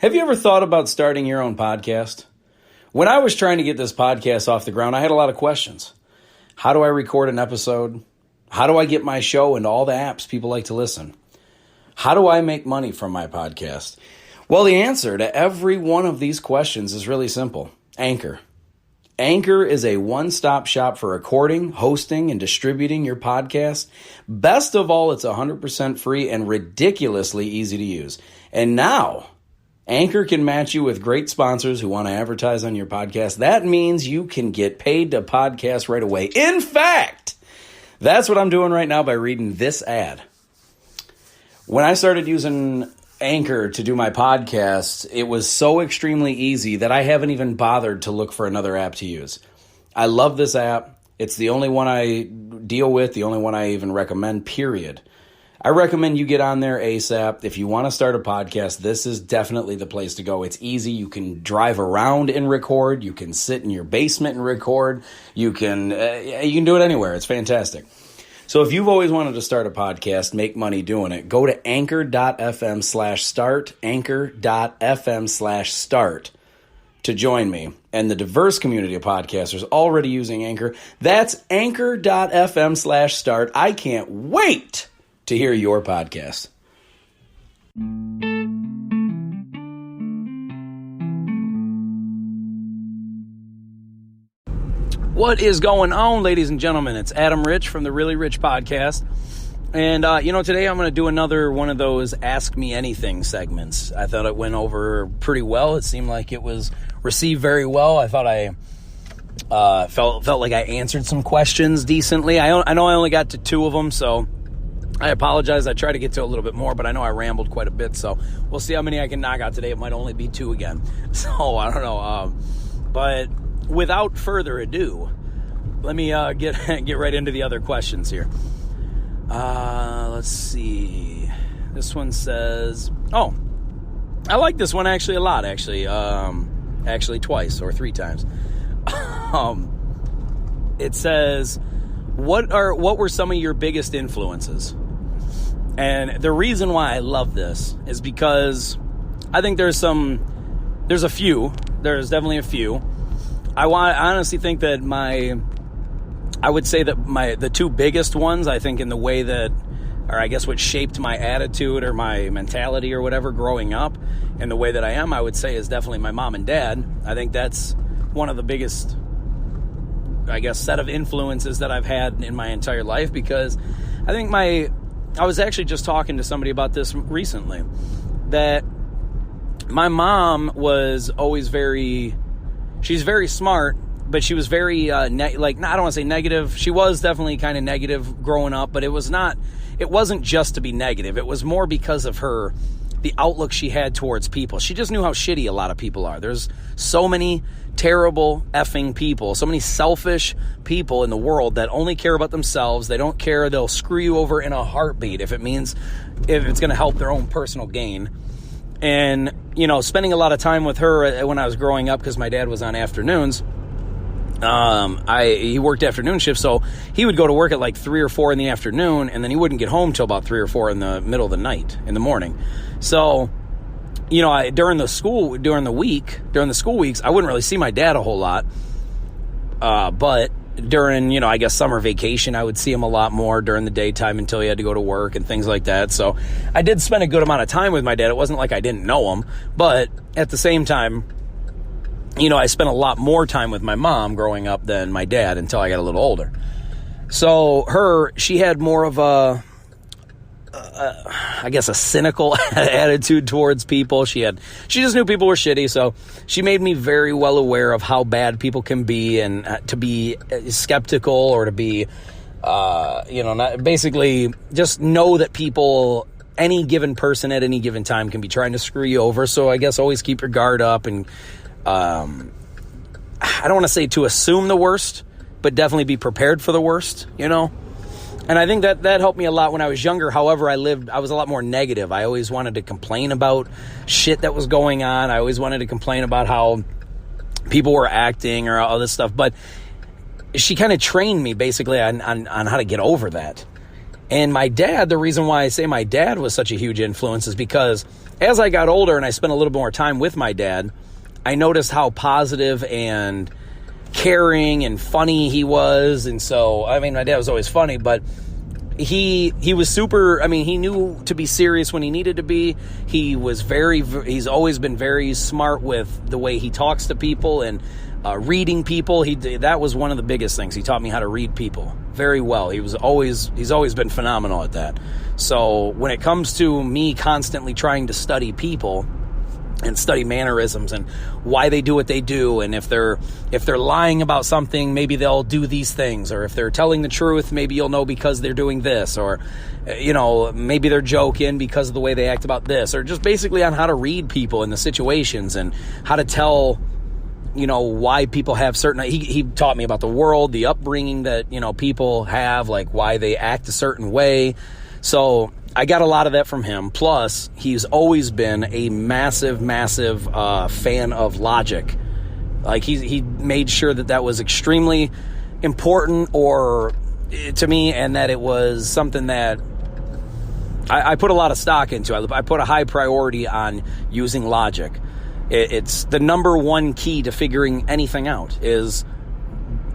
Have you ever thought about starting your own podcast? When I was trying to get this podcast off the ground, I had a lot of questions. How do I record an episode? How do I get my show into all the apps people like to listen? How do I make money from my podcast? Well, the answer to every one of these questions is really simple. Anchor. Anchor is a one-stop shop for recording, hosting, and distributing your podcast. Best of all, it's 100% free and ridiculously easy to use. And now, Anchor can match you with great sponsors who want to advertise on your podcast. That means you can get paid to podcast right away. In fact, that's what I'm doing right now by reading this ad. When I started using Anchor to do my podcast, it was so extremely easy that I haven't even bothered to look for another app to use. I love this app. It's the only one I deal with, the only one I even recommend, period. I recommend you get on there ASAP. If you want to start a podcast, this is definitely the place to go. It's easy. You can drive around and record. You can sit in your basement and record. You can do it anywhere. It's fantastic. So if you've always wanted to start a podcast, make money doing it, go to anchor.fm/start, anchor.fm/start to join me and the diverse community of podcasters already using Anchor. That's anchor.fm/start. I can't wait to hear your podcast. What is going on, ladies and gentlemen? It's Adam Rich from the Really Rich Podcast. And, today I'm going to do another one of those Ask Me Anything segments. I thought it went over pretty well. It seemed like it was received very well. I thought I felt like I answered some questions decently. I know I only got to 2 of them, so I apologize. I tried to get to a little bit more, but I know I rambled quite a bit, so we'll see how many I can knock out today. It might only be 2 again. So, I don't know. But without further ado, let me get right into the other questions here. Let's see. This one says, I like this one actually a lot, actually twice or 3 times. It says, what were some of your biggest influences? And the reason why I love this is because I think there's a few. There's definitely a few. I honestly think that I would say that the 2 biggest ones, I think in the way that, or I guess what shaped my attitude or my mentality or whatever growing up and the way that I am, I would say is definitely my mom and dad. I think that's one of the biggest, I guess, set of influences that I've had in my entire life, because I think I was actually just talking to somebody about this recently, that my mom was always she's very smart, but she was very, I don't want to say negative. She was definitely kind of negative growing up, but it wasn't just to be negative. It was more because of the outlook she had towards people. She just knew how shitty a lot of people are. There's so many terrible effing people, so many selfish people in the world that only care about themselves. They don't care. They'll screw you over in a heartbeat if it's going to help their own personal gain. And, spending a lot of time with her when I was growing up, because my dad was on afternoons, he worked afternoon shifts, so he would go to work at like 3 or 4 in the afternoon, and then he wouldn't get home till about 3 or 4 in the middle of the night, in the morning. So, during the school weeks, I wouldn't really see my dad a whole lot. But during, I guess summer vacation, I would see him a lot more during the daytime until he had to go to work and things like that. So I did spend a good amount of time with my dad. It wasn't like I didn't know him, but at the same time, I spent a lot more time with my mom growing up than my dad until I got a little older. So she had more of a cynical attitude towards people. She just knew people were shitty, so she made me very well aware of how bad people can be, and to be skeptical, or to be, basically just know that people, any given person at any given time can be trying to screw you over. So I guess always keep your guard up, and I don't want to say to assume the worst, but definitely be prepared for the worst, And I think that helped me a lot when I was younger. However, I was a lot more negative. I always wanted to complain about shit that was going on. I always wanted to complain about how people were acting or all this stuff. But she kind of trained me basically on how to get over that. And my dad, the reason why I say my dad was such a huge influence is because as I got older and I spent a little more time with my dad, I noticed how positive and caring and funny he was. And so, I mean, my dad was always funny, but he was super, I mean, he knew to be serious when he needed to be. He's always been very smart with the way he talks to people and reading people. That was one of the biggest things. He taught me how to read people very well. He's always been phenomenal at that. So when it comes to me constantly trying to study people and study mannerisms and why they do what they do, and if they're lying about something, maybe they'll do these things, or if they're telling the truth, maybe you'll know because they're doing this, or maybe they're joking because of the way they act about this, or just basically on how to read people in the situations and how to tell why people have certain, he taught me about the world, the upbringing that people have, like why they act a certain way. So I got a lot of that from him. Plus, he's always been a massive fan of logic. Like he made sure that was extremely important to me, and that it was something that I put a lot of stock into. I put a high priority on using logic. It's the number one key to figuring anything out is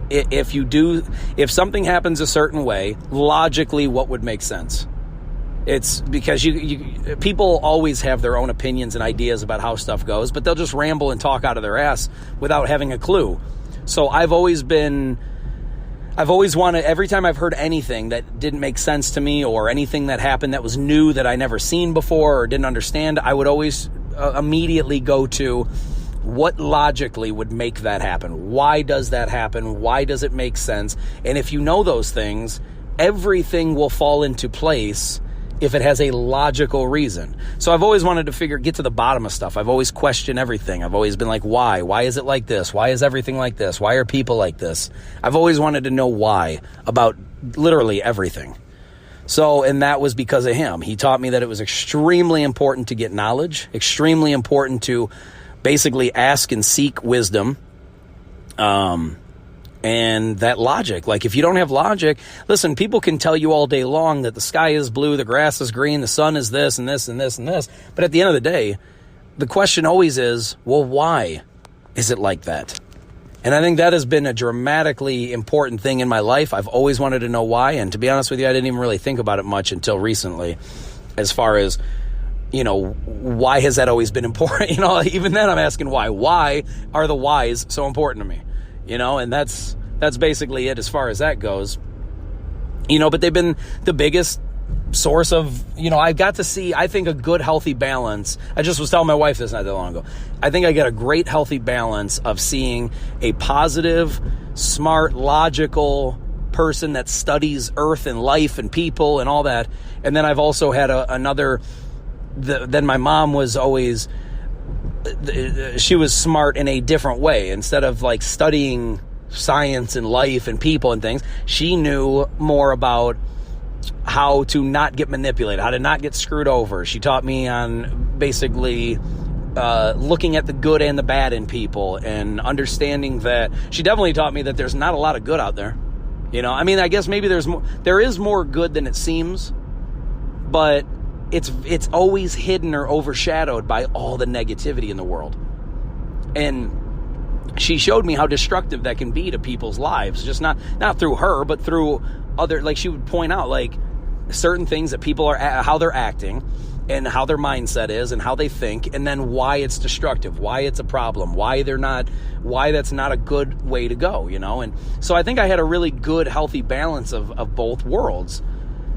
if something happens a certain way, logically, what would make sense? It's because people always have their own opinions and ideas about how stuff goes, but they'll just ramble and talk out of their ass without having a clue. So I've always wanted, every time I've heard anything that didn't make sense to me or anything that happened that was new that I never seen before or didn't understand, I would always immediately go to what logically would make that happen. Why does that happen? Why does it make sense? And if you know those things, everything will fall into place if it has a logical reason. So I've always wanted to get to the bottom of stuff. I've always questioned everything. I've always been like, why? Why is it like this? Why is everything like this? Why are people like this? I've always wanted to know why about literally everything. So, and that was because of him. He taught me that it was extremely important to get knowledge, extremely important to basically ask and seek wisdom. And that logic, like if you don't have logic, listen, people can tell you all day long that the sky is blue, the grass is green, the sun is this and this and this and this. But at the end of the day, the question always is, well, why is it like that? And I think that has been a dramatically important thing in my life. I've always wanted to know why. And to be honest with you, I didn't even really think about it much until recently, as far as, why has that always been important? Even then I'm asking why. Why are the whys so important to me? And that's basically it as far as that goes. But they've been the biggest source of, I've got to see, I think, a good, healthy balance. I just was telling my wife this not that long ago. I think I get a great, healthy balance of seeing a positive, smart, logical person that studies earth and life and people and all that. And then I've also had then my mom was always, she was smart in a different way. Instead of like studying science and life and people and things, she knew more about how to not get manipulated, how to not get screwed over. She taught me on basically looking at the good and the bad in people and understanding that. She definitely taught me that there's not a lot of good out there. I guess maybe there is more good than it seems, but it's always hidden or overshadowed by all the negativity in the world. And she showed me how destructive that can be to people's lives, just not through her, but through other, like she would point out like certain things that people are, how they're acting and how their mindset is and how they think, and then why it's destructive, why it's a problem, why that's not a good way to go, And so I think I had a really good, healthy balance of both worlds.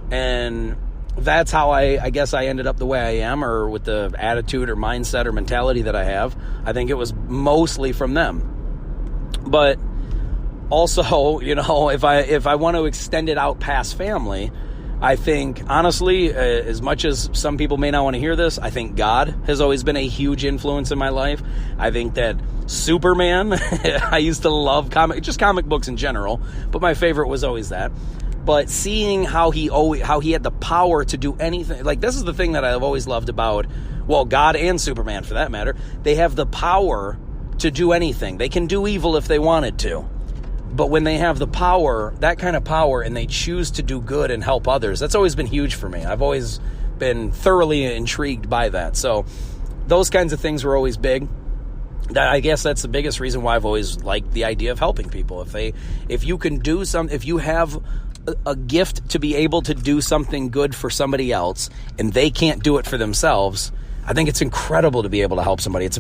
And that's how I guess I ended up the way I am, or with the attitude or mindset or mentality that I have. I think it was mostly from them. But also, if I want to extend it out past family, I think, honestly, as much as some people may not want to hear this, I think God has always been a huge influence in my life. I think that Superman, I used to love comic books in general, but my favorite was always that. But seeing how he had the power to do anything, like this is the thing that I've always loved about, well, God and Superman for that matter, they have the power to do anything. They can do evil if they wanted to. But when they have the power, that kind of power, and they choose to do good and help others, that's always been huge for me. I've always been thoroughly intrigued by that. So those kinds of things were always big. I guess that's the biggest reason why I've always liked the idea of helping people. If you can do something, if you have a gift to be able to do something good for somebody else and they can't do it for themselves, I think it's incredible to be able to help somebody. It's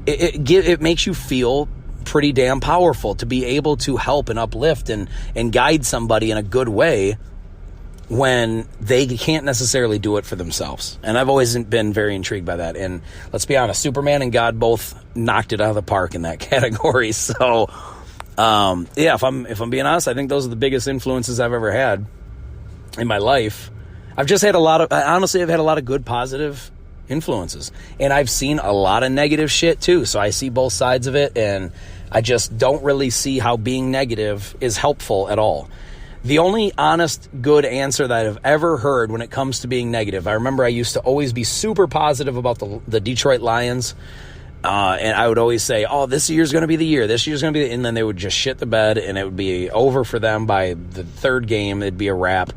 it makes you feel pretty damn powerful to be able to help and uplift and guide somebody in a good way when they can't necessarily do it for themselves. And I've always been very intrigued by that. And let's be honest, Superman and God both knocked it out of the park in that category. So, if I'm being honest, I think those are the biggest influences I've ever had in my life. I've had a lot of good, positive influences. And I've seen a lot of negative shit too. So I see both sides of it, and I just don't really see how being negative is helpful at all. The only honest, good answer that I've ever heard when it comes to being negative, I remember I used to always be super positive about the Detroit Lions, and I would always say, oh, this year's going to be the year, and then they would just shit the bed, and it would be over for them by the third game. It'd be a wrap,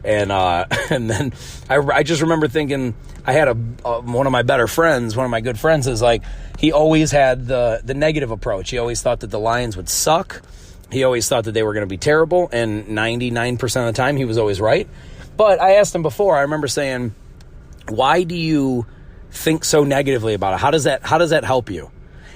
and then I just remember thinking, I had one of my better friends, one of my good friends, is like, he always had the negative approach. He always thought that the Lions would suck. He always thought that they were going to be terrible, and 99% of the time he was always right. But I asked him before, I remember saying, why do you think so negatively about it? How does that help you?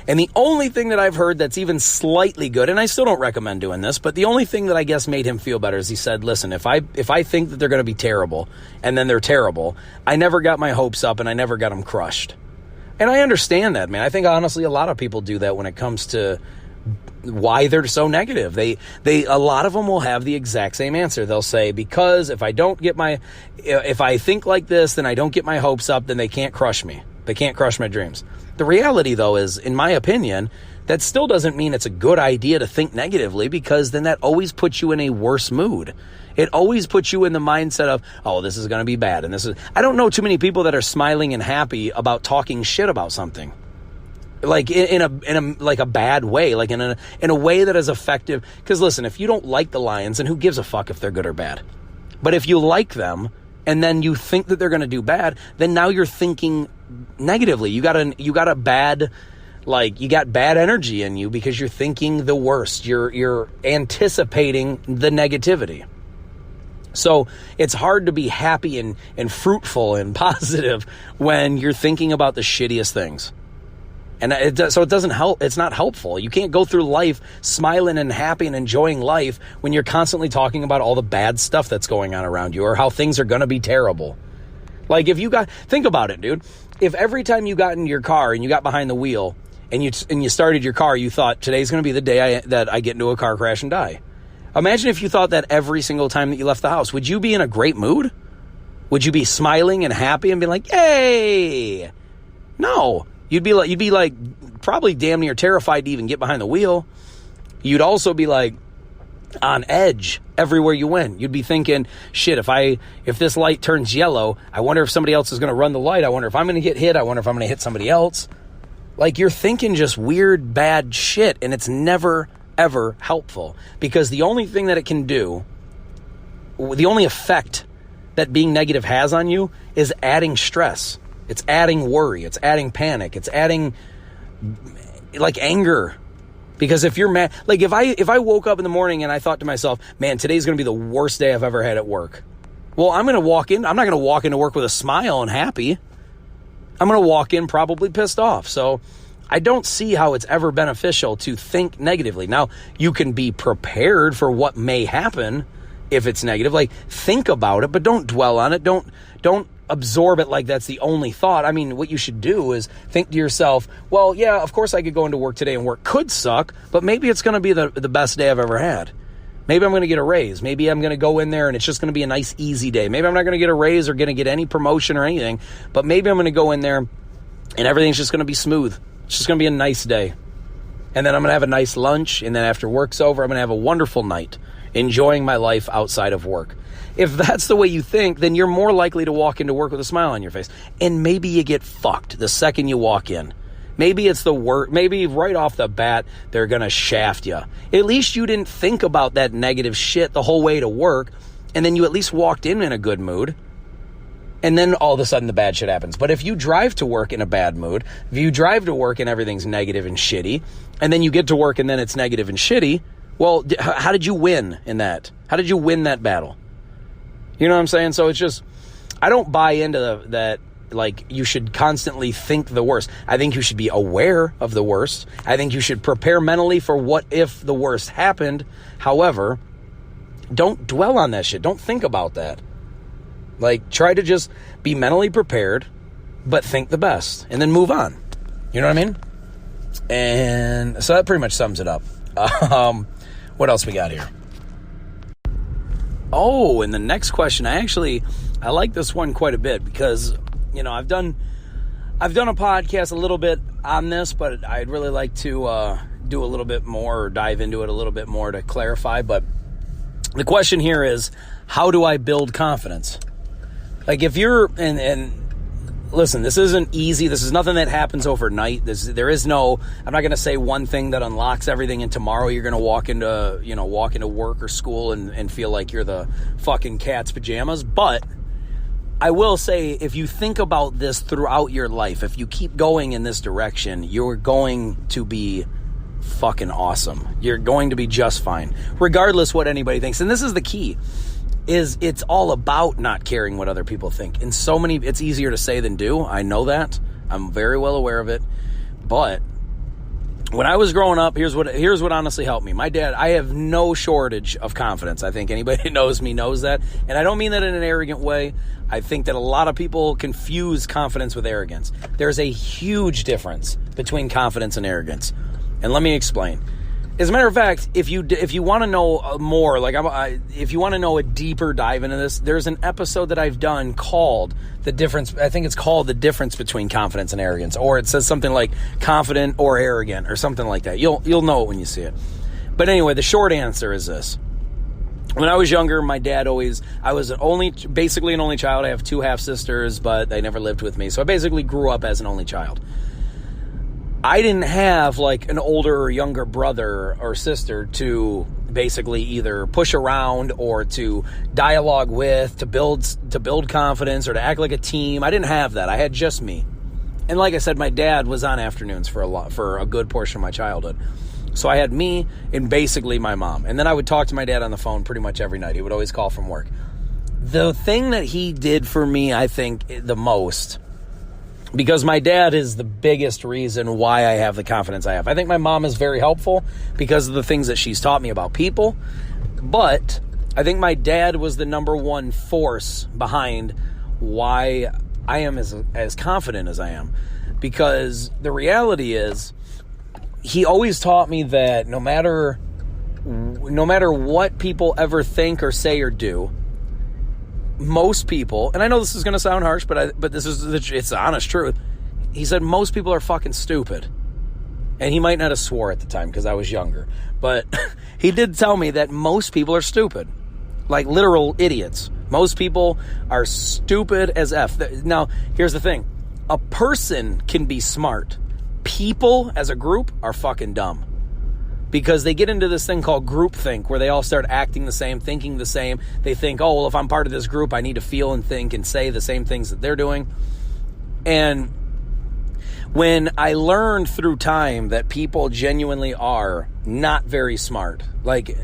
And the only thing that I've heard that's even slightly good, and I still don't recommend doing this, but the only thing that I guess made him feel better is he said, listen, if I think that they're going to be terrible, and then they're terrible, I never got my hopes up and I never got them crushed. And I understand that, man. I think honestly a lot of people do that when it comes to why they're so negative. A lot of them will have the exact same answer. They'll say, because if I think like this, then I don't get my hopes up, then they can't crush me. They can't crush my dreams. The reality, though, is, in my opinion, that still doesn't mean it's a good idea to think negatively, because then that always puts you in a worse mood. It always puts you in the mindset of, oh, this is going to be bad. And I don't know too many people that are smiling and happy about talking shit about something. Like in a bad way, like in a way that is effective. Because listen, if you don't like the Lions, then who gives a fuck if they're good or bad? But if you like them and then you think that they're going to do bad, then now you're thinking negatively. You got bad energy in you because you're thinking the worst. You're anticipating the negativity. So it's hard to be happy and fruitful and positive when you're thinking about the shittiest things. And so it doesn't help. It's not helpful. You can't go through life smiling and happy and enjoying life when you're constantly talking about all the bad stuff that's going on around you or how things are going to be terrible. Like think about it, dude. If every time you got in your car and you got behind the wheel and you started your car, you thought today's going to be the day that I get into a car crash and die. Imagine if you thought that every single time that you left the house. Would you be in a great mood? Would you be smiling and happy and be like, "Yay"? No. You'd be like probably damn near terrified to even get behind the wheel. You'd also be like on edge everywhere you went. You'd be thinking, shit, if this light turns yellow, I wonder if somebody else is going to run the light. I wonder if I'm going to get hit. I wonder if I'm going to hit somebody else. Like, you're thinking just weird, bad shit, and it's never, ever helpful, because the only thing that it can do, the only effect that being negative has on you is adding stress. It's adding worry. It's adding panic. It's adding like anger. Because if you're mad, like if I woke up in the morning and I thought to myself, man, today's going to be the worst day I've ever had at work. Well, I'm not going to walk into work with a smile and happy. I'm going to walk in probably pissed off. So I don't see how it's ever beneficial to think negatively. Now, you can be prepared for what may happen if it's negative. Like, think about it, but don't dwell on it. Don't absorb it like that's the only thought. I mean, what you should do is think to yourself, well, yeah, of course I could go into work today and work could suck, but maybe it's going to be the best day I've ever had. Maybe I'm going to get a raise. Maybe I'm going to go in there and it's just going to be a nice, easy day. Maybe I'm not going to get a raise or going to get any promotion or anything, but maybe I'm going to go in there and everything's just going to be smooth. It's just going to be a nice day. And then I'm going to have a nice lunch, and then after work's over, I'm going to have a wonderful night, enjoying my life outside of work. If that's the way you think, then you're more likely to walk into work with a smile on your face. And maybe you get fucked the second you walk in. Maybe it's the worst. Maybe right off the bat, they're going to shaft you. At least you didn't think about that negative shit the whole way to work, and then you at least walked in a good mood, and then all of a sudden the bad shit happens. But if you drive to work in a bad mood, if you drive to work and everything's negative and shitty, and then you get to work and then it's negative and shitty, well, how did you win in that? How did you win that battle? You know what I'm saying? So it's just, I don't buy into that, like, you should constantly think the worst. I think you should be aware of the worst. I think you should prepare mentally for what if the worst happened. However, don't dwell on that shit. Don't think about that. Like, try to just be mentally prepared, but think the best, and then move on. You know what I mean? And so that pretty much sums it up. What else we got here? Oh, and the next question, I like this one quite a bit because, you know, I've done a podcast a little bit on this, but I'd really like to do a little bit more or dive into it a little bit more to clarify. But the question here is, how do I build confidence? Like, if you're, and listen, this isn't easy. This is nothing that happens overnight. There is no, I'm not going to say one thing that unlocks everything and tomorrow you're going to walk into work or school and feel like you're the fucking cat's pajamas. But I will say, if you think about this throughout your life, if you keep going in this direction, you're going to be fucking awesome. You're going to be just fine, regardless what anybody thinks. And this is the key. It's all about not caring what other people think. And it's easier to say than do. I know that. I'm very well aware of it. But when I was growing up, here's what honestly helped me. My dad, I have no shortage of confidence. I think anybody who knows me knows that. And I don't mean that in an arrogant way. I think that a lot of people confuse confidence with arrogance. There's a huge difference between confidence and arrogance. And let me explain. As a matter of fact, if you want to know more, if you want to know a deeper dive into this, there's an episode that I've done called The Difference. I think it's called The Difference Between Confidence and Arrogance, or it says something like confident or arrogant or something like that. You'll know it when you see it. But anyway, the short answer is this. When I was younger, my dad I was basically an only child. I have 2 half sisters, but they never lived with me. So I basically grew up as an only child. I didn't have like an older or younger brother or sister to basically either push around or to dialogue with, to build confidence or to act like a team. I didn't have that. I had just me. And like I said, my dad was on afternoons for a good portion of my childhood. So I had me and basically my mom. And then I would talk to my dad on the phone pretty much every night. He would always call from work. The thing that he did for me, I think, the most, because my dad is the biggest reason why I have the confidence I have. I think my mom is very helpful because of the things that she's taught me about people. But I think my dad was the number one force behind why I am as confident as I am. Because the reality is, he always taught me that no matter what people ever think or say or do, most people, and I know this is going to sound harsh, but this is it's the honest truth. He said most people are fucking stupid. And he might not have swore at the time because I was younger. But he did tell me that most people are stupid. Like literal idiots. Most people are stupid as F. Now, here's the thing. A person can be smart. People as a group are fucking dumb. Because they get into this thing called groupthink, where they all start acting the same, thinking the same. They think, oh, well, if I'm part of this group, I need to feel and think and say the same things that they're doing. And when I learned through time that people genuinely are not very smart, like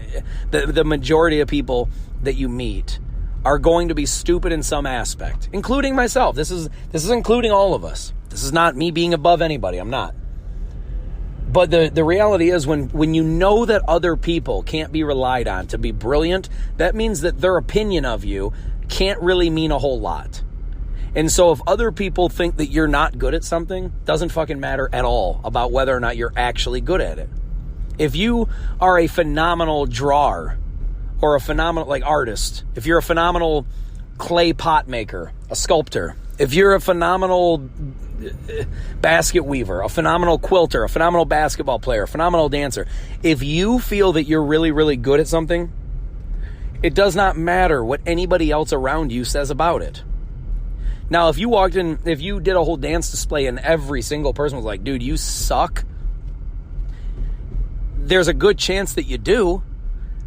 the majority of people that you meet are going to be stupid in some aspect, including myself. This is including all of us. This is not me being above anybody. I'm not. But the reality is when you know that other people can't be relied on to be brilliant, that means that their opinion of you can't really mean a whole lot. And so if other people think that you're not good at something, doesn't fucking matter at all about whether or not you're actually good at it. If you are a phenomenal drawer or a phenomenal artist, if you're a phenomenal clay pot maker, a sculptor, if you're a phenomenal basket weaver, a phenomenal quilter, a phenomenal basketball player, a phenomenal dancer, if you feel that you're really, really good at something, it does not matter what anybody else around you says about it. Now, if you did a whole dance display and every single person was like, dude, you suck, there's a good chance that you do.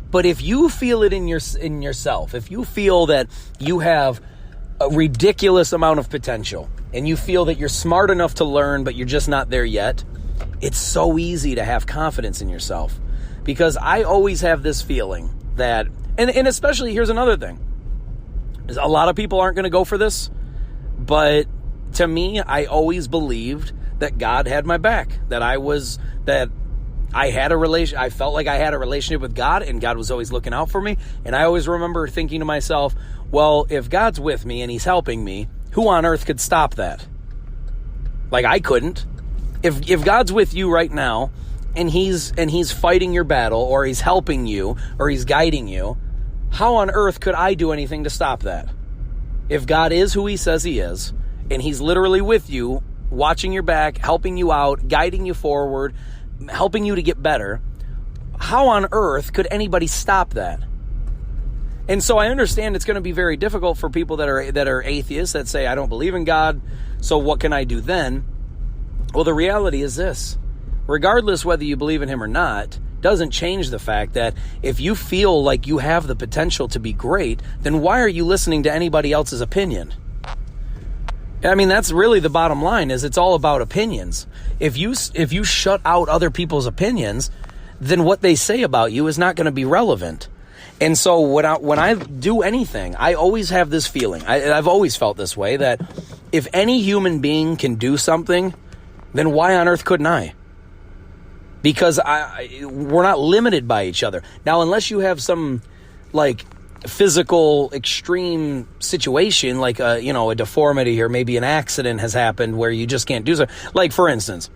But if you feel it in yourself, if you feel that you have a ridiculous amount of potential and you feel that you're smart enough to learn, but you're just not there yet, it's so easy to have confidence in yourself. Because I always have this feeling that, and especially, here's another thing. A lot of people aren't going to go for this, but to me, I always believed that God had my back, I felt like I had a relationship with God, and God was always looking out for me. And I always remember thinking to myself, well, if God's with me and he's helping me, who on earth could stop that? Like, I couldn't. If God's with you right now and he's fighting your battle, or he's helping you, or he's guiding you, how on earth could I do anything to stop that? If God is who he says he is, and he's literally with you, watching your back, helping you out, guiding you forward, helping you to get better, how on earth could anybody stop that? And so I understand it's going to be very difficult for people that are atheists, that say, I don't believe in God, so what can I do then? Well, the reality is this. Regardless whether you believe in him or not, doesn't change the fact that if you feel like you have the potential to be great, then why are you listening to anybody else's opinion? I mean, that's really the bottom line, is it's all about opinions. If you shut out other people's opinions, then what they say about you is not going to be relevant. And so when I do anything, I always have this feeling, I've always felt this way, that if any human being can do something, then why on earth couldn't I? Because we're not limited by each other. Now, unless you have some, like, physical extreme situation, like a deformity, or maybe an accident has happened where you just can't do so. Like, for instance,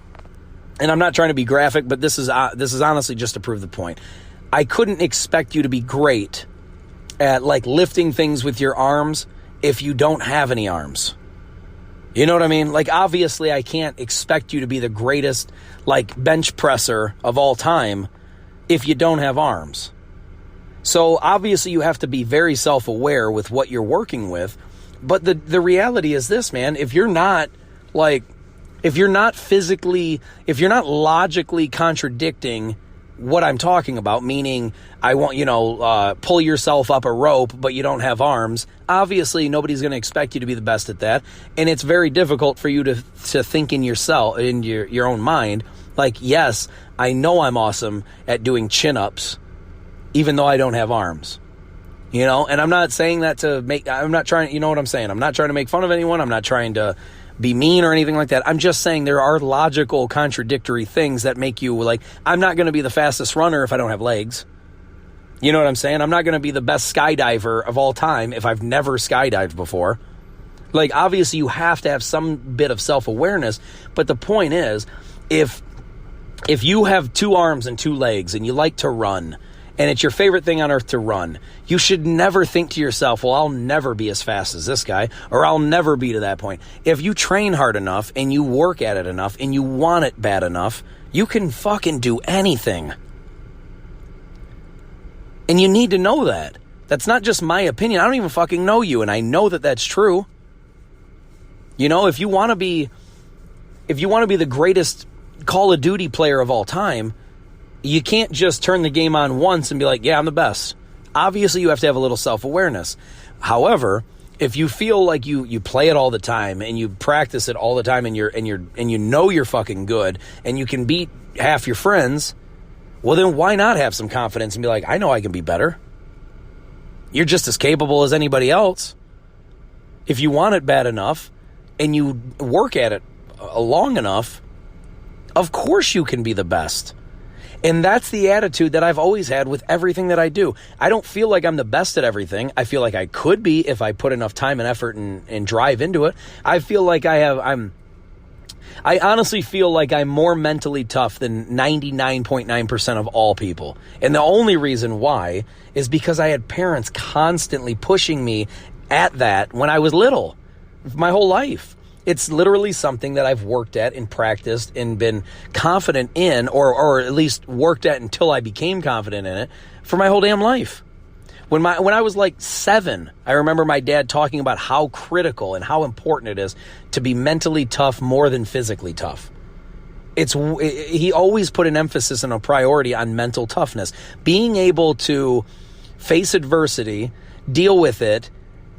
and I'm not trying to be graphic, but this is honestly just to prove the point. I couldn't expect you to be great at, like, lifting things with your arms if you don't have any arms. You know what I mean? Like, obviously, I can't expect you to be the greatest, like, bench presser of all time if you don't have arms. So, obviously, you have to be very self-aware with what you're working with. But the reality is this, man. If you're not logically contradicting what I'm talking about, meaning pull yourself up a rope, but you don't have arms, obviously nobody's going to expect you to be the best at that. And it's very difficult for you to think in your own mind, like, yes, I know I'm awesome at doing chin-ups, even though I don't have arms. And I'm not saying that I'm not trying, you know what I'm saying? I'm not trying to make fun of anyone. I'm not trying to be mean or anything like that. I'm just saying there are logical, contradictory things that make you, like, I'm not going to be the fastest runner if I don't have legs. You know what I'm saying? I'm not going to be the best skydiver of all time if I've never skydived before. Like, obviously, you have to have some bit of self-awareness. But the point is, if you have 2 arms and 2 legs and you like to run, and it's your favorite thing on earth to run, you should never think to yourself, well, I'll never be as fast as this guy, or I'll never be to that point. If you train hard enough and you work at it enough and you want it bad enough, you can fucking do anything. And you need to know that. That's not just my opinion. I don't even fucking know you, and I know that that's true. If you want to be the greatest Call of Duty player of all time, you can't just turn the game on once and be like, yeah, I'm the best. Obviously, you have to have a little self-awareness. However, if you feel like you play it all the time and you practice it all the time and you know you're fucking good and you can beat half your friends, well, then why not have some confidence and be like, I know I can be better. You're just as capable as anybody else. If you want it bad enough and you work at it long enough, of course you can be the best. And that's the attitude that I've always had with everything that I do. I don't feel like I'm the best at everything. I feel like I could be if I put enough time and effort and drive into it. I feel like I honestly feel like I'm more mentally tough than 99.9% of all people. And the only reason why is because I had parents constantly pushing me at that when I was little, my whole life. It's literally something that I've worked at and practiced and been confident in, or at least worked at until I became confident in it for my whole damn life. When I was like 7, I remember my dad talking about how critical and how important it is to be mentally tough more than physically tough. He always put an emphasis and a priority on mental toughness. Being able to face adversity, deal with it,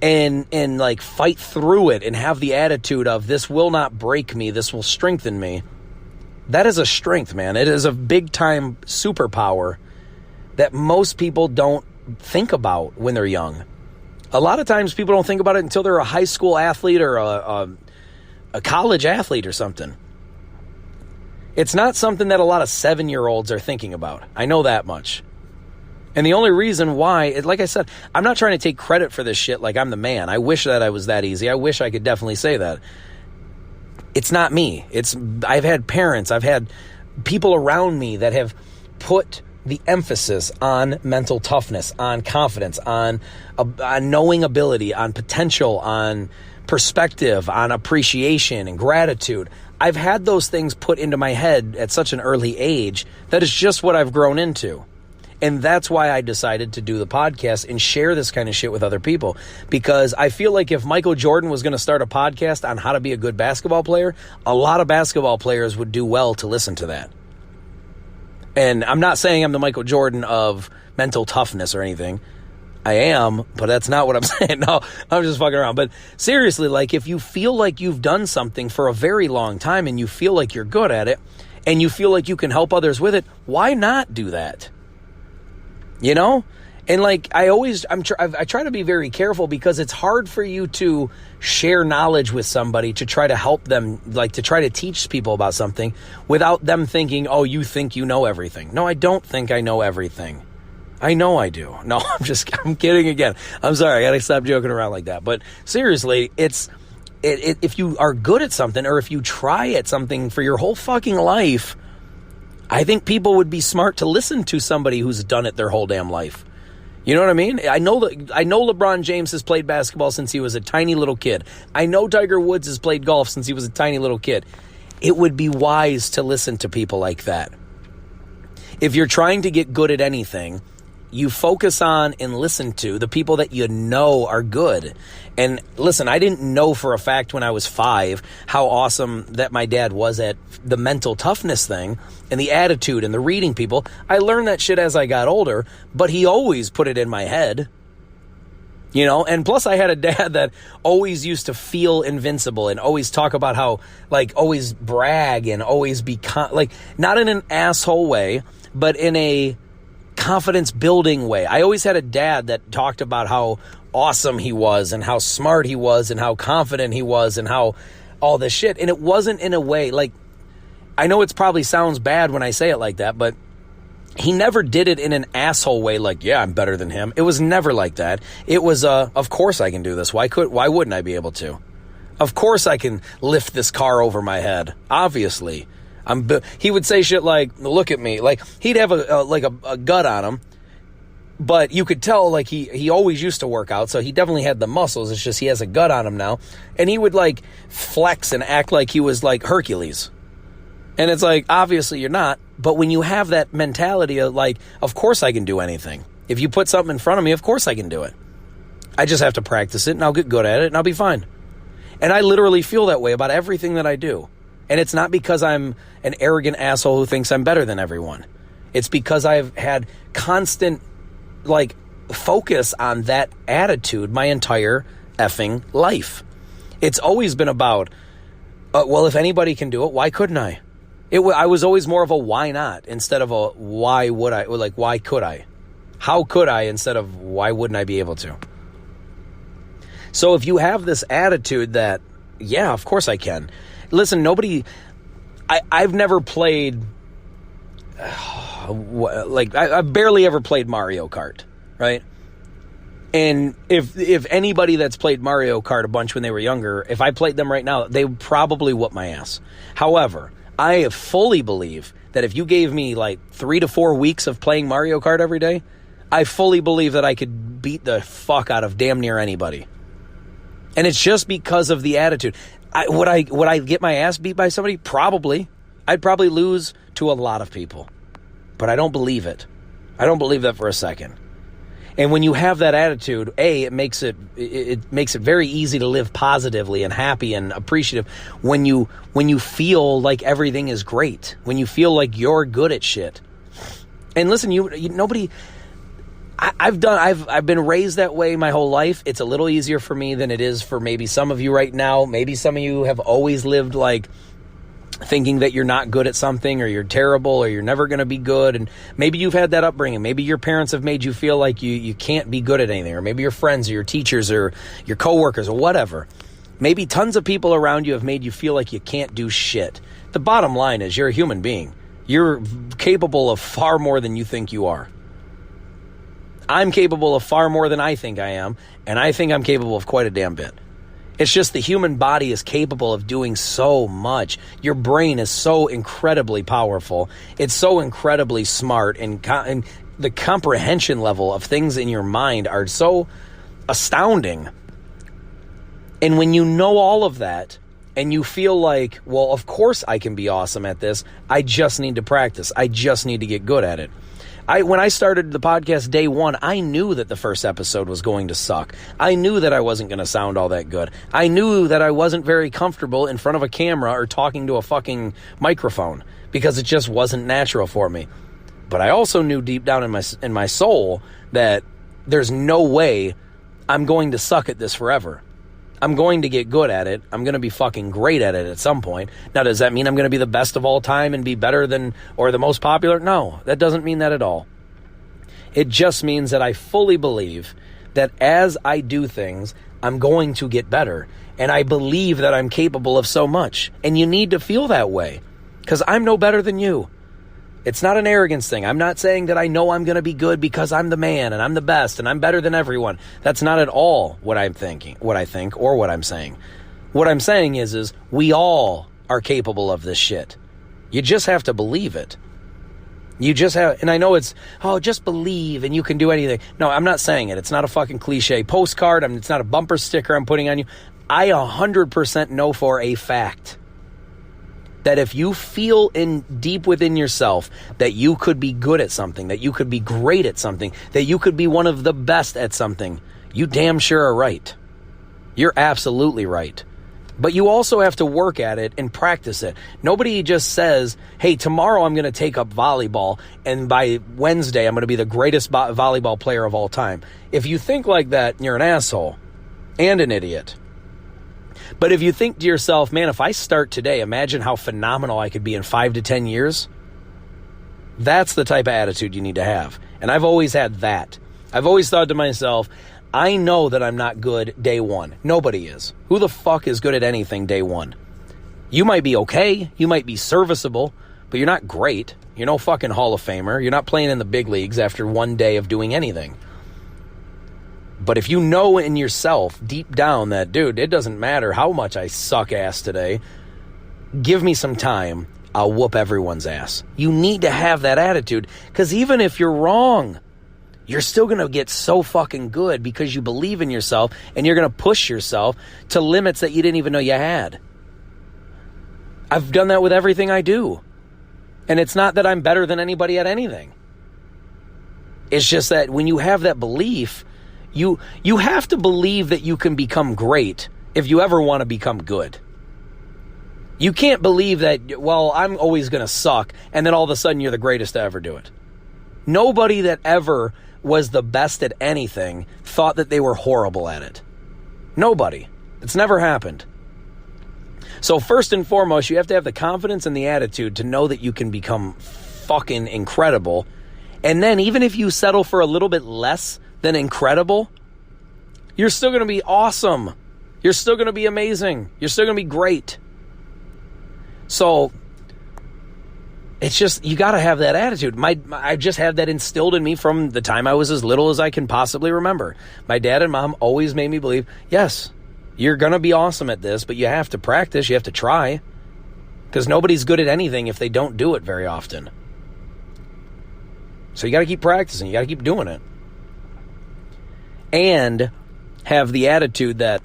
and like fight through it and have the attitude of this will not break me, this will strengthen me. That is a strength, man. It is a big time superpower that most people don't think about when they're young. A lot of times people don't think about it until they're a high school athlete or a college athlete or something. It's not something that a lot of 7-year-olds are thinking about. I know that much. And the only reason why, like I said, I'm not trying to take credit for this shit like I'm the man. I wish that I was that easy. I wish I could definitely say that. It's not me. I've had parents, I've had people around me that have put the emphasis on mental toughness, on confidence, on knowing ability, on potential, on perspective, on appreciation and gratitude. I've had those things put into my head at such an early age that is just what I've grown into. And that's why I decided to do the podcast and share this kind of shit with other people. Because I feel like if Michael Jordan was going to start a podcast on how to be a good basketball player, a lot of basketball players would do well to listen to that. And I'm not saying I'm the Michael Jordan of mental toughness or anything. I am, but that's not what I'm saying. No, I'm just fucking around. But seriously, like if you feel like you've done something for a very long time and you feel like you're good at it and you feel like you can help others with it, why not do that? You know? And like I try to be very careful because it's hard for you to share knowledge with somebody to try to help them, like to try to teach people about something without them thinking, oh, you think you know everything. No, I don't think I know everything. I know I do. No, I'm kidding again. I'm sorry. I got to stop joking around like that. But seriously, if you are good at something or if you try at something for your whole fucking life, I think people would be smart to listen to somebody who's done it their whole damn life. You know what I mean? I know LeBron James has played basketball since he was a tiny little kid. I know Tiger Woods has played golf since he was a tiny little kid. It would be wise to listen to people like that. If you're trying to get good at anything, you focus on and listen to the people that you know are good. And listen, I didn't know for a fact when I was 5 how awesome that my dad was at the mental toughness thing and the attitude and the reading people. I learned that shit as I got older, but he always put it in my head. You know, and plus I had a dad that always used to feel invincible and always talk about how, like, always brag and always be, like, not in an asshole way, but in a confidence building way. I always had a dad that talked about how awesome he was and how smart he was and how confident he was and how all this shit. And it wasn't in a way, like, I know it's probably sounds bad when I say it like that, but he never did it in an asshole way like, yeah, I'm better than him. It was never like that. It was, of course I can do this. Why wouldn't I be able to? Of course I can lift this car over my head. Obviously. He would say shit like, look at me. Like, he'd have a gut on him, but you could tell, like, he always used to work out, so he definitely had the muscles. It's just he has a gut on him now. And he would, like, flex and act like he was, like, Hercules. And it's like, obviously you're not, but when you have that mentality of, like, of course I can do anything. If you put something in front of me, of course I can do it. I just have to practice it, and I'll get good at it, and I'll be fine. And I literally feel that way about everything that I do. And it's not because I'm an arrogant asshole who thinks I'm better than everyone. It's because I've had constant, like, focus on that attitude my entire effing life. It's always been about, well, if anybody can do it, why couldn't I? I was always more of a why not instead of a why would I, or like, why could I? How could I instead of why wouldn't I be able to? So if you have this attitude that, yeah, of course I can. Listen, I've never played, I've barely ever played Mario Kart, right? And if anybody that's played Mario Kart a bunch when they were younger, if I played them right now, they would probably whoop my ass. However, I fully believe that if you gave me like 3 to 4 weeks of playing Mario Kart every day, I fully believe that I could beat the fuck out of damn near anybody. And it's just because of the attitude. Would I get my ass beat by somebody? Probably. I'd probably lose to a lot of people. But I don't believe it. I don't believe that for a second. And when you have that attitude, it makes it very easy to live positively and happy and appreciative when you feel like everything is great, when you feel like you're good at shit. And listen, nobody. I've been raised that way my whole life. It's a little easier for me than it is for maybe some of you right now. Maybe some of you have always lived like thinking that you're not good at something, or you're terrible, or you're never going to be good. And maybe you've had that upbringing. Maybe your parents have made you feel like you can't be good at anything, or maybe your friends or your teachers or your coworkers or whatever. Maybe tons of people around you have made you feel like you can't do shit. The bottom line is you're a human being. You're capable of far more than you think you are. I'm capable of far more than I think I am, and I think I'm capable of quite a damn bit. It's just the human body is capable of doing so much. Your brain is so incredibly powerful. It's so incredibly smart, and the comprehension level of things in your mind are so astounding. And when you know all of that, and you feel like, well, of course I can be awesome at this, I just need to practice. I just need to get good at it. When I started the podcast day one, I knew that the first episode was going to suck. I knew that I wasn't going to sound all that good. I knew that I wasn't very comfortable in front of a camera or talking to a fucking microphone, because it just wasn't natural for me. But I also knew deep down in my soul that there's no way I'm going to suck at this forever. I'm going to get good at it. I'm going to be fucking great at it at some point. Now, does that mean I'm going to be the best of all time and be better than, or the most popular? No, that doesn't mean that at all. It just means that I fully believe that as I do things, I'm going to get better. And I believe that I'm capable of so much. And you need to feel that way, because I'm no better than you. It's not an arrogance thing. I'm not saying that I know I'm going to be good because I'm the man and I'm the best and I'm better than everyone. That's not at all what I think, or what I'm saying. What I'm saying is we all are capable of this shit. You just have to believe it. You just have, and I know it's, just believe and you can do anything. No, I'm not saying it. It's not a fucking cliche postcard. It's not a bumper sticker I'm putting on you. I 100% know for a fact that if you feel deep within yourself that you could be good at something, that you could be great at something, that you could be one of the best at something, you damn sure are right. You're absolutely right. But you also have to work at it and practice it. Nobody just says, hey, tomorrow I'm going to take up volleyball, and by Wednesday I'm going to be the greatest volleyball player of all time. If you think like that, you're an asshole and an idiot. But if you think to yourself, man, if I start today, imagine how phenomenal I could be in 5 to 10 years. That's the type of attitude you need to have. And I've always had that. I've always thought to myself, I know that I'm not good day one. Nobody is. Who the fuck is good at anything day one? You might be okay. You might be serviceable, but you're not great. You're no fucking Hall of Famer. You're not playing in the big leagues after one day of doing anything. But if you know in yourself, deep down, that, dude, it doesn't matter how much I suck ass today, give me some time, I'll whoop everyone's ass. You need to have that attitude, because even if you're wrong, you're still going to get so fucking good because you believe in yourself, and you're going to push yourself to limits that you didn't even know you had. I've done that with everything I do. And it's not that I'm better than anybody at anything. It's just that when you have that belief, you have to believe that you can become great if you ever want to become good. You can't believe that, well, I'm always going to suck, and then all of a sudden you're the greatest to ever do it. Nobody that ever was the best at anything thought that they were horrible at it. Nobody. It's never happened. So first and foremost, you have to have the confidence and the attitude to know that you can become fucking incredible. And then even if you settle for a little bit less than incredible, you're still going to be awesome. You're still going to be amazing. You're still going to be great. So it's just, you got to have that attitude. I just had that instilled in me from the time I was as little as I can possibly remember. My dad and mom always made me believe, yes, you're going to be awesome at this, but you have to practice, you have to try. Because nobody's good at anything if they don't do it very often. So you got to keep practicing, you got to keep doing it. And have the attitude that,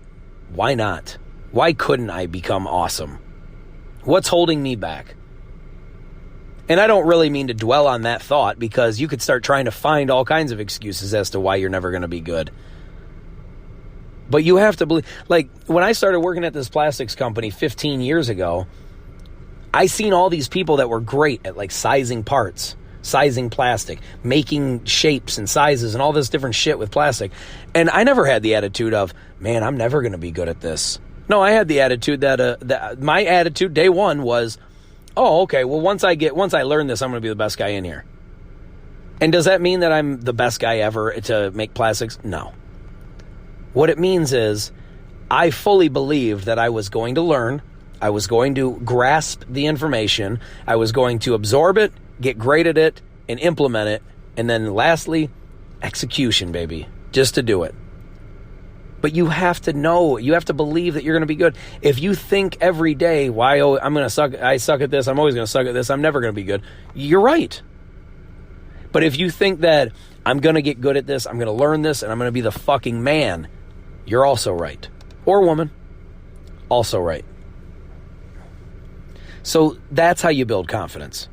why not? Why couldn't I become awesome? What's holding me back? And I don't really mean to dwell on that thought, because you could start trying to find all kinds of excuses as to why you're never going to be good. But you have to believe, like when I started working at this plastics company 15 years ago, I seen all these people that were great at like sizing parts, sizing plastic, making shapes and sizes and all this different shit with plastic. And I never had the attitude of, man, I'm never going to be good at this. No, I had the attitude that my attitude day one was, oh, okay, well, once I learn this, I'm going to be the best guy in here. And does that mean that I'm the best guy ever to make plastics? No. What it means is I fully believed that I was going to learn, I was going to grasp the information, I was going to absorb it, get great at it, and implement it, and then lastly, execution, baby, just to do it. But you have to know, you have to believe that you're going to be good. If you think every day, I suck at this, I'm always going to suck at this, I'm never going to be good, you're right. But if you think that I'm going to get good at this, I'm going to learn this, and I'm going to be the fucking man, you're also right. Or woman, also right. So that's how you build confidence.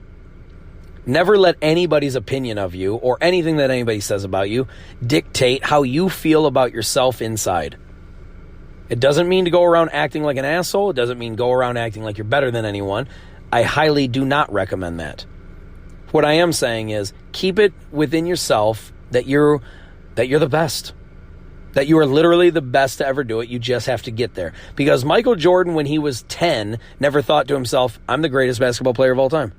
Never let anybody's opinion of you or anything that anybody says about you dictate how you feel about yourself inside. It doesn't mean to go around acting like an asshole. It doesn't mean go around acting like you're better than anyone. I highly do not recommend that. What I am saying is keep it within yourself that you're the best. That you are literally the best to ever do it. You just have to get there. Because Michael Jordan, when he was 10, never thought to himself, I'm the greatest basketball player of all time.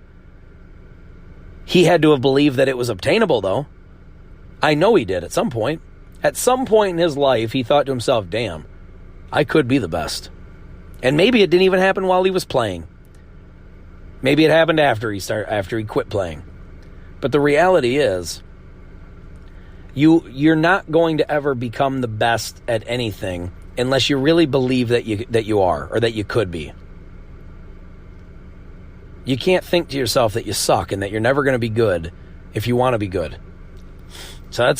He had to have believed that it was obtainable, though. I know he did at some point. At some point in his life, he thought to himself, damn, I could be the best. And maybe it didn't even happen while he was playing. Maybe it happened after he quit playing. But the reality is, you're not going to ever become the best at anything unless you really believe that you are, or that you could be. You can't think to yourself that you suck and that you're never going to be good if you want to be good. So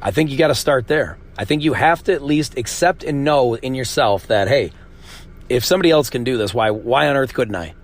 I think you got to start there. I think you have to at least accept and know in yourself that, hey, if somebody else can do this, why on earth couldn't I?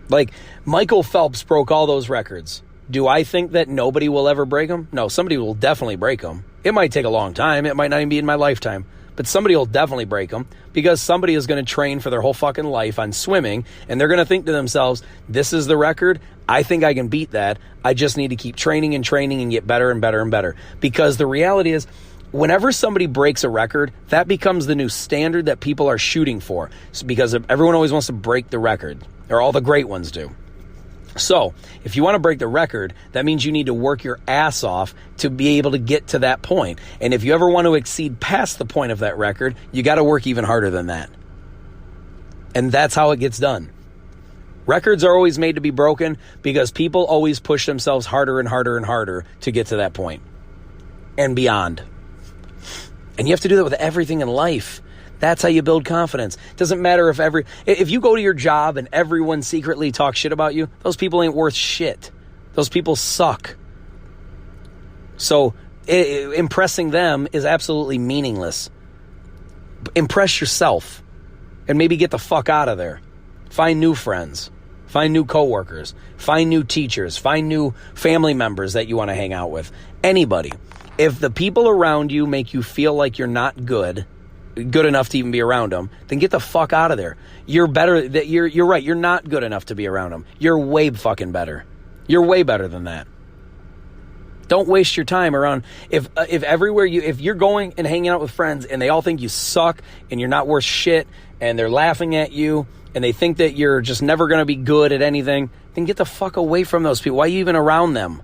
Like, Michael Phelps broke all those records. Do I think that nobody will ever break them? No, somebody will definitely break them. It might take a long time. It might not even be in my lifetime. But somebody will definitely break them, because somebody is going to train for their whole fucking life on swimming, and they're going to think to themselves, this is the record. I think I can beat that. I just need to keep training and get better and better and better. Because the reality is, whenever somebody breaks a record, that becomes the new standard that people are shooting for. It's because everyone always wants to break the record, or all the great ones do. So, if you want to break the record, that means you need to work your ass off to be able to get to that point. And if you ever want to exceed past the point of that record, you got to work even harder than that. And that's how it gets done. Records are always made to be broken because people always push themselves harder and harder and harder to get to that point and beyond. And you have to do that with everything in life. That's how you build confidence. Doesn't matter if you go to your job and everyone secretly talks shit about you, those people ain't worth shit. Those people suck. So impressing them is absolutely meaningless. Impress yourself and maybe get the fuck out of there. Find new friends. Find new coworkers. Find new teachers. Find new family members that you want to hang out with. Anybody. If the people around you make you feel like you're not good enough to even be around them, then get the fuck out of there. You're better. You're right. You're not good enough to be around them. You're way fucking better. You're way better than that. Don't waste your time around. If you're going and hanging out with friends and they all think you suck and you're not worth shit and they're laughing at you and they think that you're just never going to be good at anything, then get the fuck away from those people. Why are you even around them?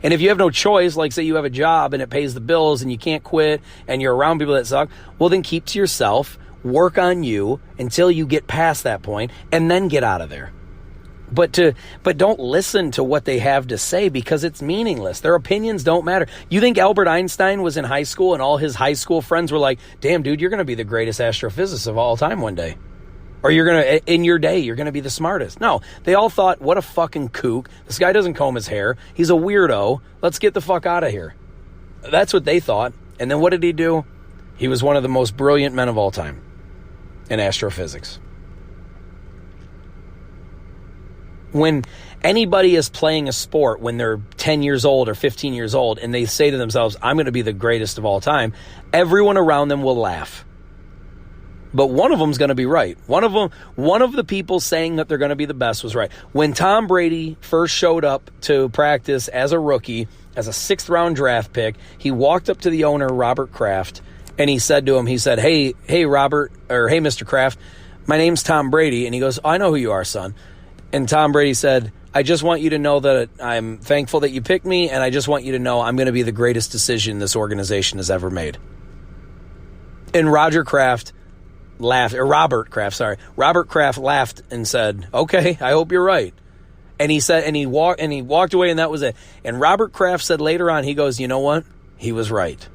And if you have no choice, like say you have a job and it pays the bills and you can't quit and you're around people that suck, well then keep to yourself, work on you until you get past that point and then get out of there. But don't listen to what they have to say because it's meaningless. Their opinions don't matter. You think Albert Einstein was in high school and all his high school friends were like, damn dude, you're going to be the greatest astrophysicist of all time one day. Or in your day, you're going to be the smartest. No, they all thought, what a fucking kook. This guy doesn't comb his hair. He's a weirdo. Let's get the fuck out of here. That's what they thought. And then what did he do? He was one of the most brilliant men of all time in astrophysics. When anybody is playing a sport when they're 10 years old or 15 years old and they say to themselves, I'm going to be the greatest of all time, everyone around them will laugh. But one of them's going to be right. One of the people saying that they're going to be the best was right. When Tom Brady first showed up to practice as a rookie, as a 6th round draft pick, he walked up to the owner, Robert Kraft, and he said to him, hey, Robert, or hey, Mr. Kraft, my name's Tom Brady. And he goes, I know who you are, son. And Tom Brady said, I just want you to know that I'm thankful that you picked me, and I just want you to know I'm going to be the greatest decision this organization has ever made. And Robert Kraft laughed and said, okay, I hope you're right. And he said, and he walked away, and that was it. And Robert Kraft said later on, he goes, you know what? He was right.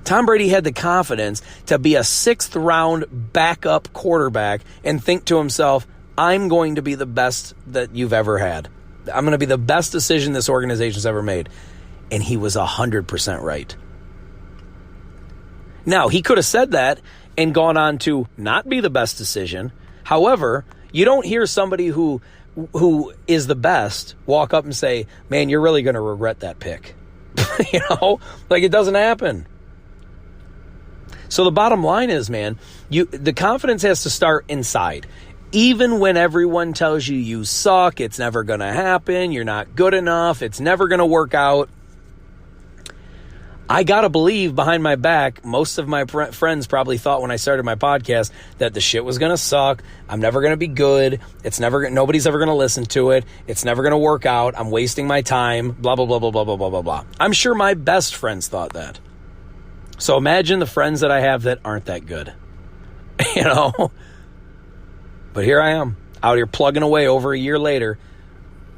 Tom Brady had the confidence to be a 6th round backup quarterback and think to himself, I'm going to be the best that you've ever had. I'm going to be the best decision this organization's ever made. And he was 100% right. Now, he could have said that and gone on to not be the best decision. However, you don't hear somebody who is the best walk up and say, man, you're really going to regret that pick. Like it doesn't happen. So the bottom line is, man, the confidence has to start inside. Even when everyone tells you you suck, it's never going to happen, you're not good enough, it's never going to work out. I got to believe behind my back, most of my friends probably thought when I started my podcast that the shit was going to suck. I'm never going to be good. Nobody's ever going to listen to it. It's never going to work out. I'm wasting my time, blah, blah, blah, blah, blah, blah, blah, blah, blah. I'm sure my best friends thought that. So imagine the friends that I have that aren't that good, But here I am, out here plugging away over a year later,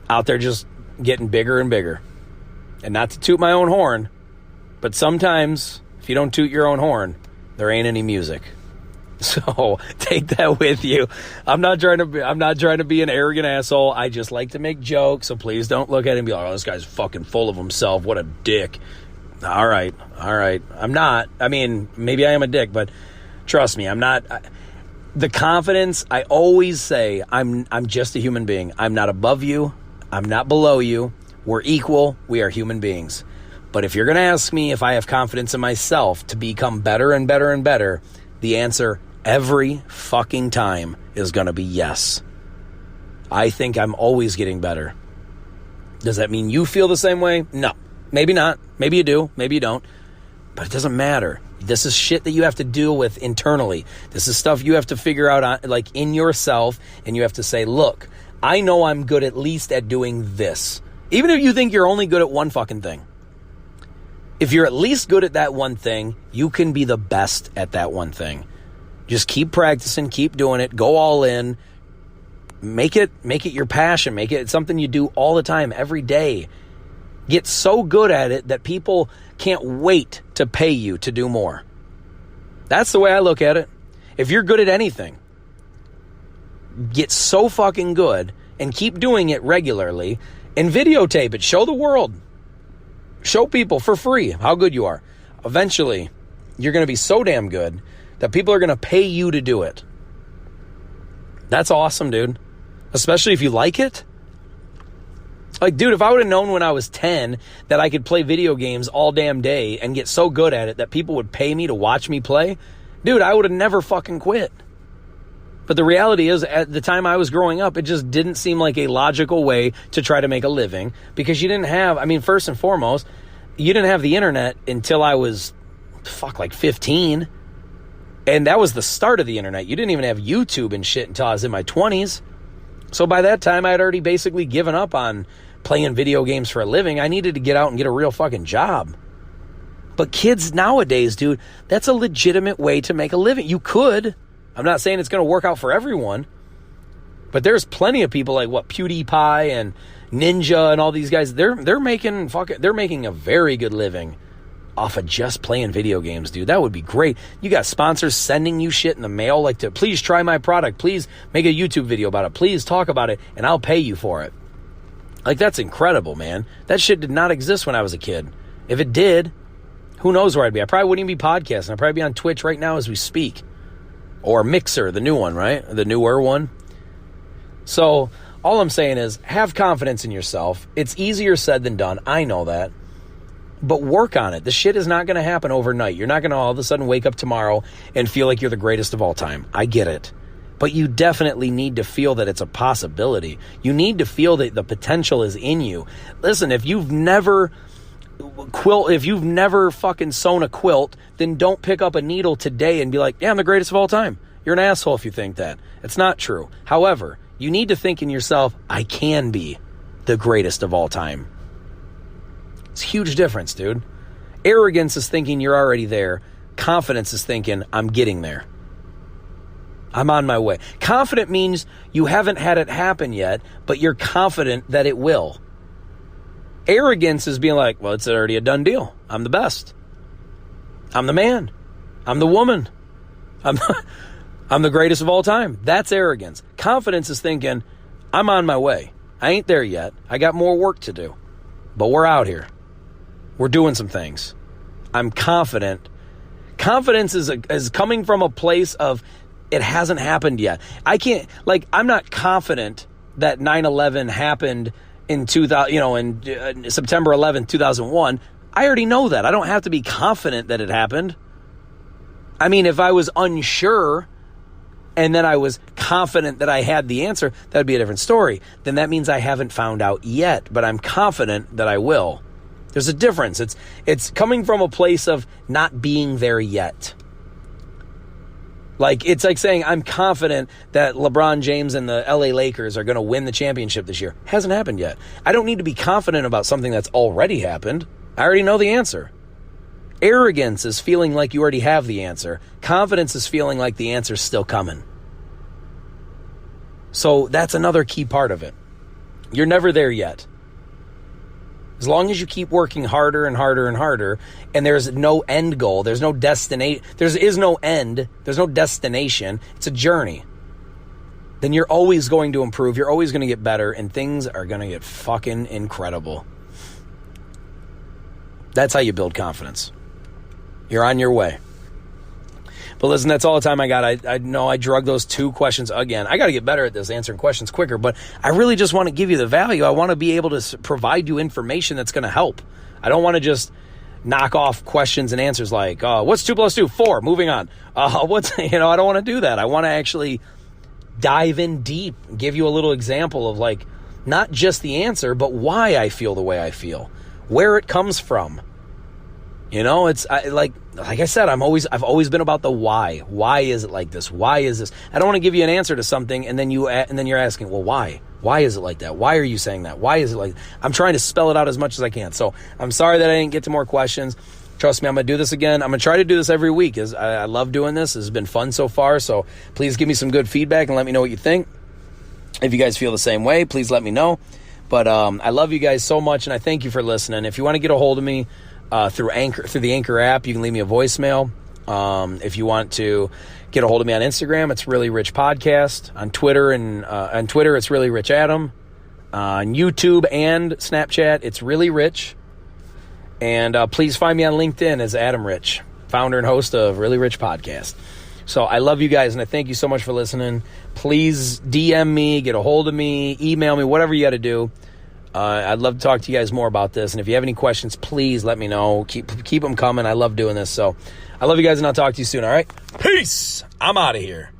out there just getting bigger and bigger. And not to toot my own horn, but sometimes if you don't toot your own horn, there ain't any music. So take that with you. I'm not trying to be an arrogant asshole. I just like to make jokes, so please don't look at it and be like, oh, this guy's fucking full of himself. What a dick. All right. I'm not. I mean, maybe I am a dick, but trust me, I'm not. The confidence, I always say, I'm just a human being. I'm not above you. I'm not below you. We're equal. We are human beings. But if you're going to ask me if I have confidence in myself to become better and better and better, the answer every fucking time is going to be yes. I think I'm always getting better. Does that mean you feel the same way? No. Maybe not. Maybe you do. Maybe you don't. But it doesn't matter. This is shit that you have to deal with internally. This is stuff you have to figure out in yourself, and you have to say, look, I know I'm good at least at doing this. Even if you think you're only good at one fucking thing. If you're at least good at that one thing, you can be the best at that one thing. Just keep practicing, keep doing it, go all in. Make it your passion. Make it something you do all the time, every day. Get so good at it that people can't wait to pay you to do more. That's the way I look at it. If you're good at anything, get so fucking good and keep doing it regularly and videotape it. Show the world. Show people for free how good you are. Eventually, you're going to be so damn good that people are going to pay you to do it. That's awesome, dude. Especially if you like it. Like, dude, if I would have known when I was 10 that I could play video games all damn day and get so good at it that people would pay me to watch me play, dude, I would have never fucking quit. But the reality is, at the time I was growing up, it just didn't seem like a logical way to try to make a living because you didn't have, first and foremost, you didn't have the internet until I was, 15. And that was the start of the internet. You didn't even have YouTube and shit until I was in my 20s. So by that time, I had already basically given up on playing video games for a living. I needed to get out and get a real fucking job. But kids nowadays, dude, that's a legitimate way to make a living. You could. I'm not saying it's going to work out for everyone. But there's plenty of people like PewDiePie and Ninja and all these guys. They're making a very good living off of just playing video games, dude. That would be great. You got sponsors sending you shit in the mail like to please try my product, please make a YouTube video about it, please talk about it, and I'll pay you for it. Like, that's incredible, man. That shit did not exist when I was a kid. If it did, who knows where I'd be? I probably wouldn't even be podcasting. I'd probably be on Twitch right now as we speak. Or Mixer, the new one, right? The newer one. So all I'm saying is have confidence in yourself. It's easier said than done. I know that. But work on it. The shit is not going to happen overnight. You're not going to all of a sudden wake up tomorrow and feel like you're the greatest of all time. I get it. But you definitely need to feel that it's a possibility. You need to feel that the potential is in you. Listen, if you've never fucking sewn a quilt, then don't pick up a needle today and be like, yeah, I'm the greatest of all time. You're an asshole if you think that. It's not true. However, you need to think in yourself, I can be the greatest of all time. It's a huge difference, dude. Arrogance is thinking you're already there. Confidence is thinking, I'm getting there. I'm on my way. Confident means you haven't had it happen yet, but you're confident that it will. Arrogance is being like, well, it's already a done deal. I'm the best. I'm the man. I'm the woman. I'm the greatest of all time. That's arrogance. Confidence is thinking, I'm on my way. I ain't there yet. I got more work to do. But we're out here. We're doing some things. I'm confident. Confidence is coming from a place of it hasn't happened yet. I'm not confident that 9/11 happened in September 11th, 2001. I already know that. I don't have to be confident that it happened. I mean, if I was unsure and then I was confident that I had the answer, that'd be a different story. Then that means I haven't found out yet, but I'm confident that I will. There's a difference. It's coming from a place of not being there yet. It's like saying, I'm confident that LeBron James and the LA Lakers are going to win the championship this year. Hasn't happened yet. I don't need to be confident about something that's already happened. I already know the answer. Arrogance is feeling like you already have the answer. Confidence is feeling like the answer's still coming. So that's another key part of it. You're never there yet. As long as you keep working harder and harder and harder, and there's no end goal, there's no destination, there is no end, there's no destination, it's a journey, then you're always going to improve, you're always going to get better, and things are going to get fucking incredible. That's how you build confidence. You're on your way. But listen, that's all the time I got. I know I drug those 2 questions again. I got to get better at this, answering questions quicker, but I really just want to give you the value. I want to be able to provide you information that's going to help. I don't want to just knock off questions and answers like, what's 2 + 2? 4. Moving on. I don't want to do that. I want to actually dive in deep, give you a little example of not just the answer, but why I feel the way I feel, where it comes from. Like I said, I've always been about the why. Why is it like this? Why is this? I don't want to give you an answer to something and then you're asking, well, why? Why is it like that? Why are you saying that? Why is it like? I'm trying to spell it out as much as I can. So I'm sorry that I didn't get to more questions. Trust me, I'm going to do this again. I'm going to try to do this every week. I love doing this. It's been fun so far. So please give me some good feedback and let me know what you think. If you guys feel the same way, please let me know. But I love you guys so much, and I thank you for listening. If you want to get a hold of me, through the Anchor app, you can leave me a voicemail. If you want to get a hold of me on Instagram, it's Really Rich Podcast. On Twitter it's Really Rich Adam. On YouTube and Snapchat, it's Really Rich. And please find me on LinkedIn as Adam Rich, founder and host of Really Rich Podcast. So I love you guys, and I thank you so much for listening. Please DM me, get a hold of me, email me, whatever you got to do. I'd love to talk to you guys more about this. And if you have any questions, please let me know. Keep them coming. I love doing this. So I love you guys, and I'll talk to you soon. All right. Peace. I'm out of here.